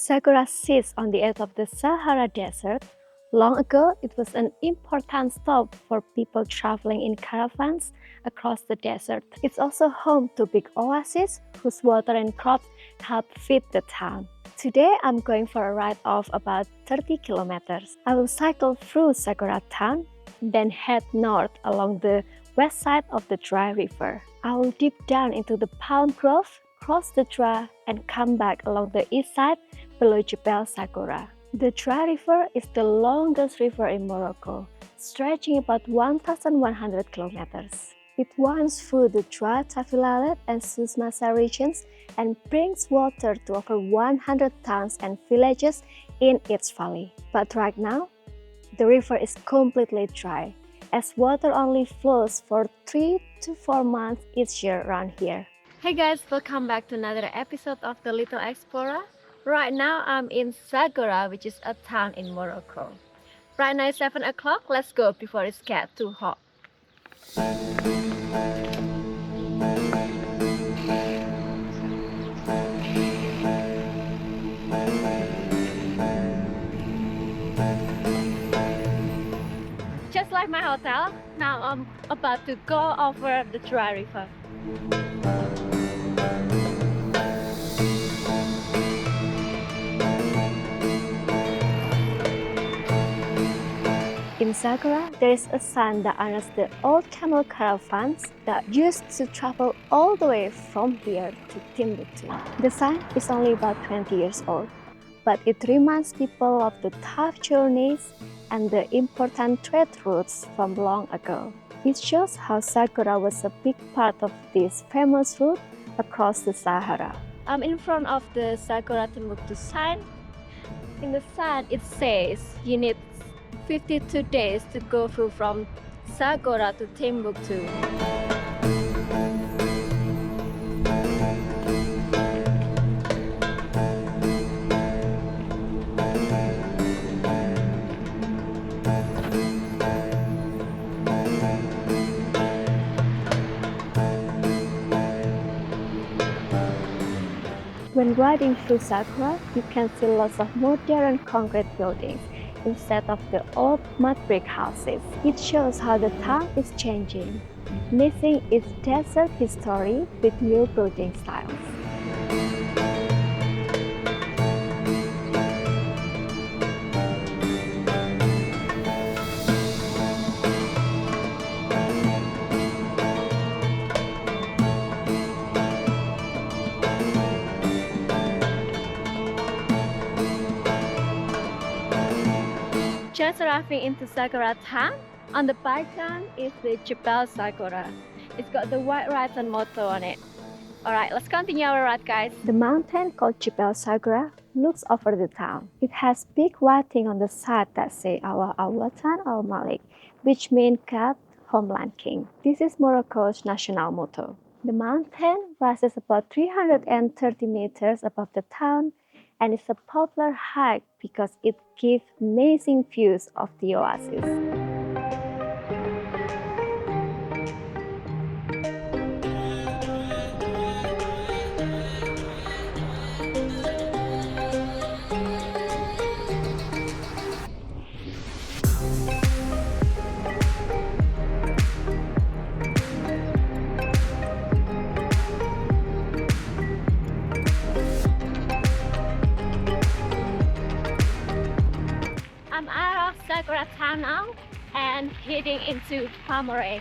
Zagora sits on the edge of the Sahara Desert. Long ago, it was an important stop for people traveling in caravans across the desert. It's also home to big oases whose water and crops help feed the town. Today, I'm going for a ride of about 30 kilometers. I will cycle through Zagora town, then head north along the west side of the Draa River. I will dip down into the palm grove, cross the Draa, and come back along the east side below Jebel Zagora. The Draa River is the longest river in Morocco, stretching about 1,100 kilometers. It runs through the Draa Valley and Susmasa regions and brings water to over 100 towns and villages in its valley. But right now, the river is completely dry, as water only flows for 3 to 4 months each year around here. Hey guys, welcome back to another episode of The Little Explorer. Right now I'm in Zagora, which is a town in Morocco. Right now it's 7 o'clock, let's go before it gets too hot. Just like my hotel, now I'm about to go over the Draa River. In Zagora, there is a sign that honors the old camel caravans that used to travel all the way from here to Timbuktu. The sign is only about 20 years old, but it reminds people of the tough journeys and the important trade routes from long ago. It shows how Zagora was a big part of this famous route across the Sahara. I'm in front of the Zagora Timbuktu sign. In the sign, it says you need 52 days to go through from Zagora to Timbuktu. When riding through Zagora, you can see lots of modern concrete buildings instead of the old mud brick houses. It shows how the town is changing, mixing its desert history with new building styles. Just arriving into Zagora town, on the background is the Jebel Zagora. It's got the white Ryzen motto on it. Alright, let's continue our ride, guys. The mountain called Jebel Zagora looks over the town. It has big writing on the side that say Our Awatan Al Malik, which means God, Homeland King. This is Morocco's national motto. The mountain rises about 330 meters above the town, and it's a popular hike because it gives amazing views of the oasis. I'm out of Zagora town now and heading into palmerie.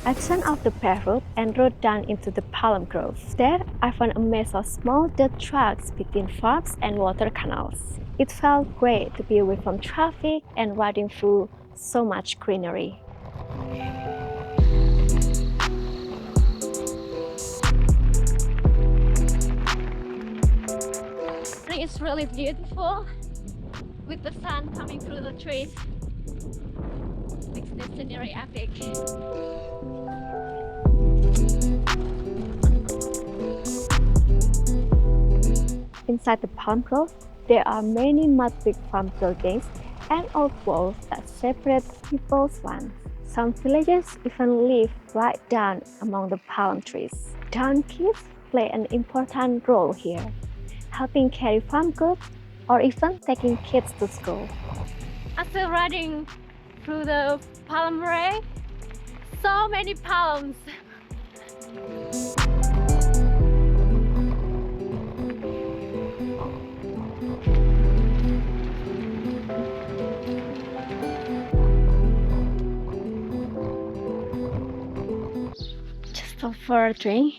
I turned off the paved road and rode down into the palm grove. There, I found a maze of small dirt tracks between farms and water canals. It felt great to be away from traffic and riding through so much greenery. It's really beautiful with the sun coming through the trees. Makes the scenery epic. Inside the palm grove, there are many mud brick farm buildings and old walls that separate people's lands. Some villages even live right down among the palm trees. Donkeys play an important role here, helping carry farm goods or even taking kids to school. After riding through the palmerie, so many palms. Just stop for a drink.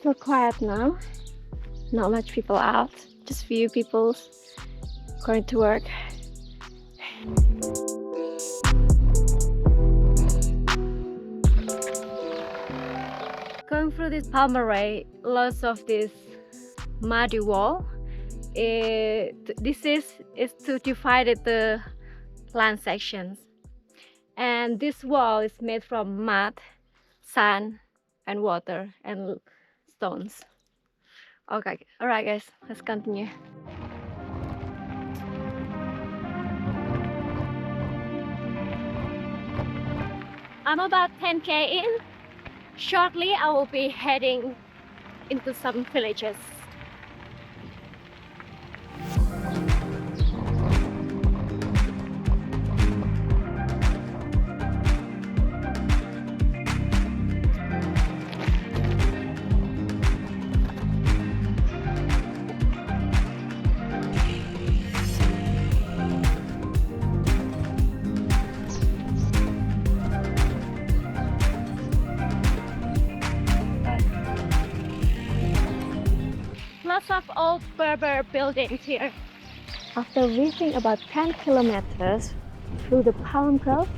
Still quiet now. Not much people out. Just few people going to work. Going through this palmerie, lots of this muddy wall. This is to divide the land sections, and this wall is made from mud, sand, and water and stones. Okay, all right, guys, let's continue. I'm about 10k in. Shortly, I will be heading into some villages. Lots of old Berber buildings here. After reaching about 10 kilometers through the palm grove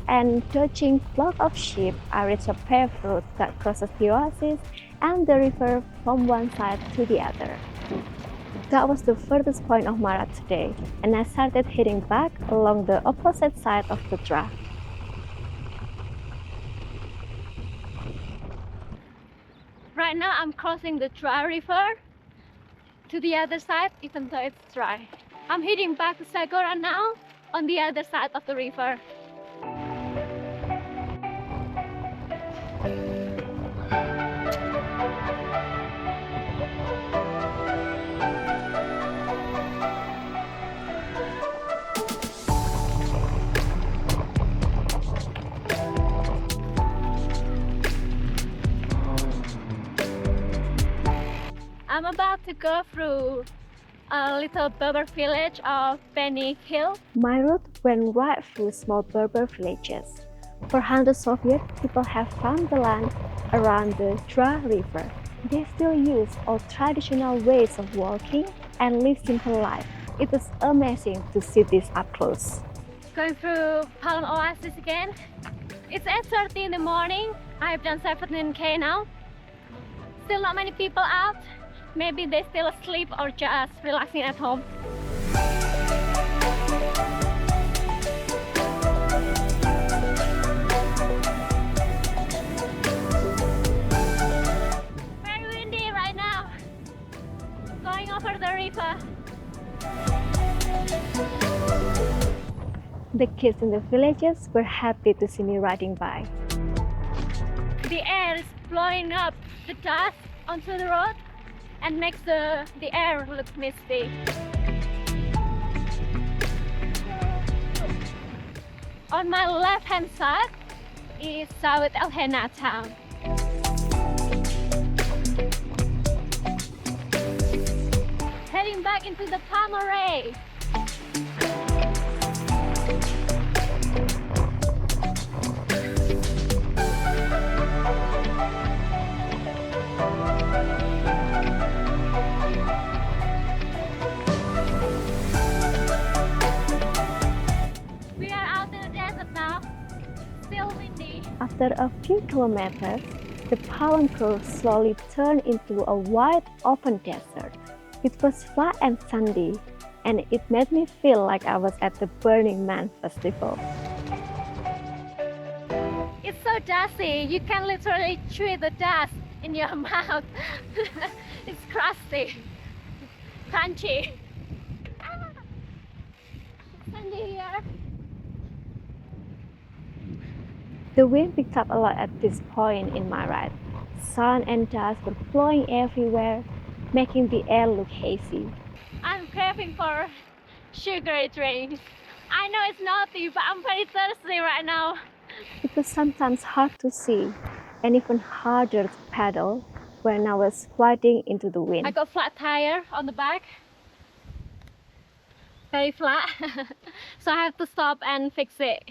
and touching flock of sheep, I reached a paved road that crosses the oasis and the river from one side to the other. That was the furthest point of Mara today, and I started heading back along the opposite side of the Draa. Right now I'm crossing the Draa River to the other side, even though it's dry. I'm heading back to Zagora now, on the other side of the river. I'm about to go through a little Berber village of Beni Hill. My route went right through small Berber villages. For hundreds of years, people have farmed the land around the Draa River. They still use old traditional ways of walking and live simple life. It was amazing to see this up close. Going through Palm Oasis again. It's 8:30 in the morning. I've done 17k now. Still not many people out. Maybe they still asleep or just relaxing at home. Very windy right now. Going over the river. The kids in the villages were happy to see me riding by. The air is blowing up the dust onto the road and makes the air look misty. On my left-hand side is South El Henna town. Heading back into the palmerie. After a few kilometers, the palm grove slowly turned into a wide open desert. It was flat and sandy, and it made me feel like I was at the Burning Man festival. It's so dusty, you can literally chew the dust in your mouth. It's crusty, crunchy. Sandy here. The wind picked up a lot at this point in my ride. Sun and dust were blowing everywhere, making the air look hazy. I'm craving for sugary drinks. I know it's naughty, but I'm very thirsty right now. It was sometimes hard to see and even harder to paddle when I was sliding into the wind. I got flat tire on the back. Very flat. So I have to stop and fix it.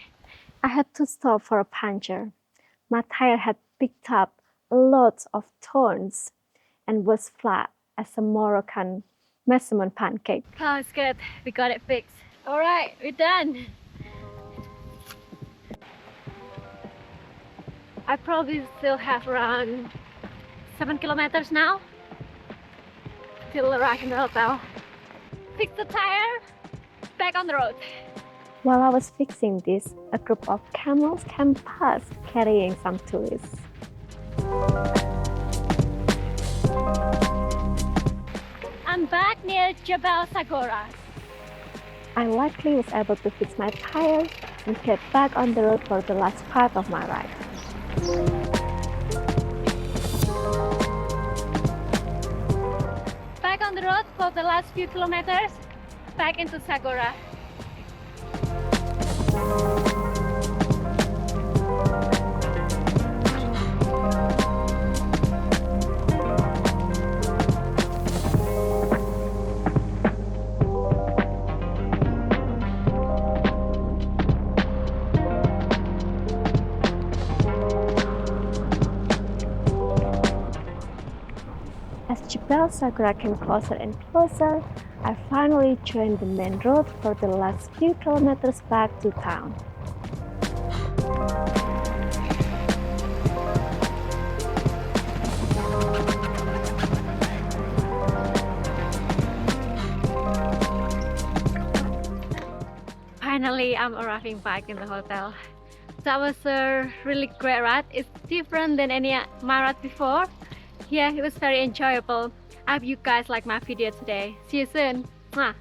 I had to stop for a puncture. My tire had picked up a lot of thorns and was flat as a Moroccan measurement pancake. Oh, it's good. We got it fixed. All right, we're done. I probably still have around 7 kilometers now till arriving the hotel. Fix the tire, back on the road. While I was fixing this, a group of camels came past carrying some tourists. I'm back near Jebel Zagora. I luckily was able to fix my tire and get back on the road for the last part of my ride. Back on the road for the last few kilometers, back into Zagora. As Jebel Zagora came closer and closer, I finally joined the main road for the last few kilometers back to town. Finally, I'm arriving back in the hotel. That was a really great ride. It's different than any my ride before. Yeah, it was very enjoyable. I hope you guys like my video today. See you soon. Mwah.